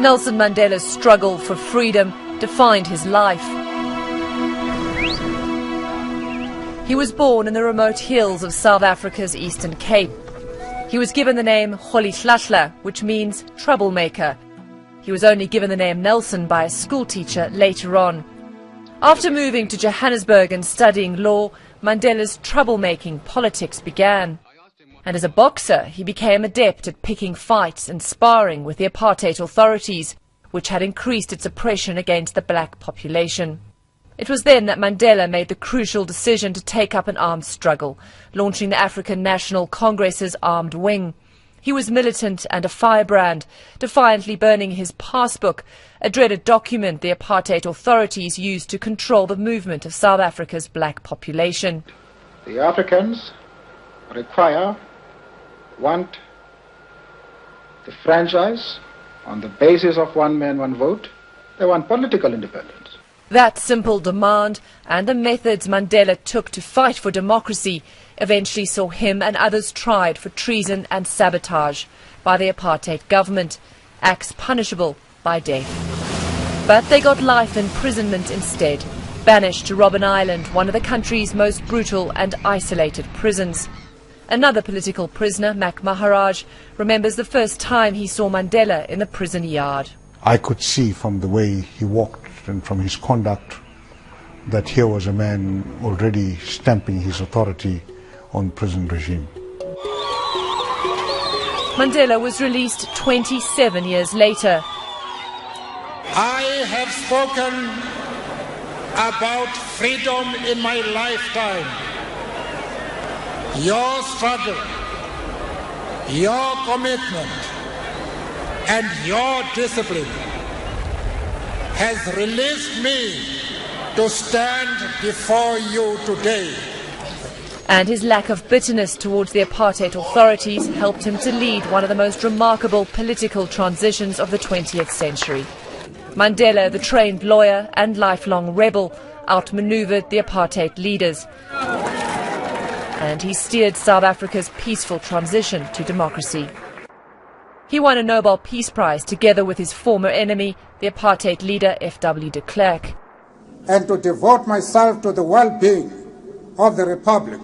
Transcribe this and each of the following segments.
Nelson Mandela's struggle for freedom defined his life. He was born in the remote hills of South Africa's Eastern Cape. He was given the name Rolihlahla, which means troublemaker. He was only given the name Nelson by a schoolteacher later on. After moving to Johannesburg and studying law, Mandela's troublemaking politics began. And as a boxer, he became adept at picking fights and sparring with the apartheid authorities, which had increased its oppression against the black population. It was then that Mandela made the crucial decision to take up an armed struggle, launching the African National Congress's armed wing. He was militant and a firebrand, defiantly burning his passbook, a dreaded document the apartheid authorities used to control the movement of South Africa's black population. The Africans want the franchise on the basis of one man, one vote. They want political independence. That simple demand and the methods Mandela took to fight for democracy eventually saw him and others tried for treason and sabotage by the apartheid government, acts punishable by death. But they got life imprisonment instead, banished to Robben Island, one of the country's most brutal and isolated prisons. Another political prisoner, Mac Maharaj, remembers the first time he saw Mandela in the prison yard. I could see from the way he walked and from his conduct that here was a man already stamping his authority on prison regime. Mandela was released 27 years later. I have spoken about freedom in my lifetime. Your struggle, your commitment, and your discipline has released me to stand before you today. And his lack of bitterness towards the apartheid authorities helped him to lead one of the most remarkable political transitions of the 20th century. Mandela, the trained lawyer and lifelong rebel, outmaneuvered the apartheid leaders. And he steered South Africa's peaceful transition to democracy. He won a Nobel Peace Prize together with his former enemy, the apartheid leader F.W. de Klerk. And to devote myself to the well-being of the Republic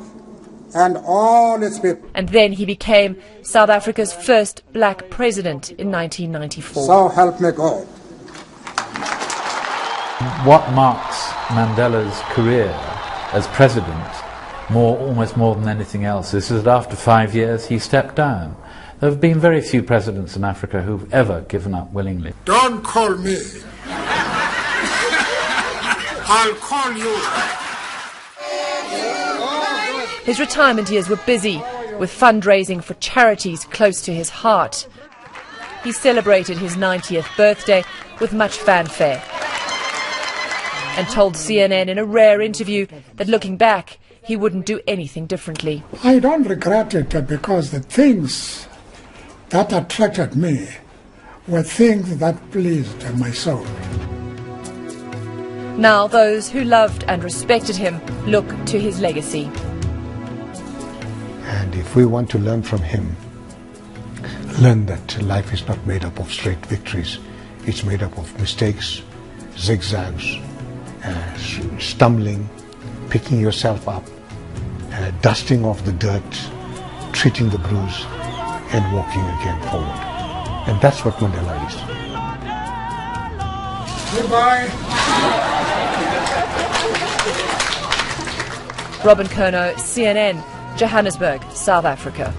and all its people. And then he became South Africa's first black president in 1994. So help me God. What marks Mandela's career as president almost more than anything else is that after 5 years he stepped down. There have been very few presidents in Africa who've ever given up willingly. Don't call me. I'll call you. His retirement years were busy with fundraising for charities close to his heart. He celebrated his 90th birthday with much fanfare and told CNN in a rare interview that looking back, he wouldn't do anything differently. I don't regret it because the things that attracted me were things that pleased my soul. Now those who loved and respected him look to his legacy. And if we want to learn from him, learn that life is not made up of straight victories. It's made up of mistakes, zigzags, stumbling, picking yourself up, dusting off the dirt, treating the bruise, and walking again forward. And that's what Mandela is. Goodbye. Robin Kerno, CNN, Johannesburg, South Africa.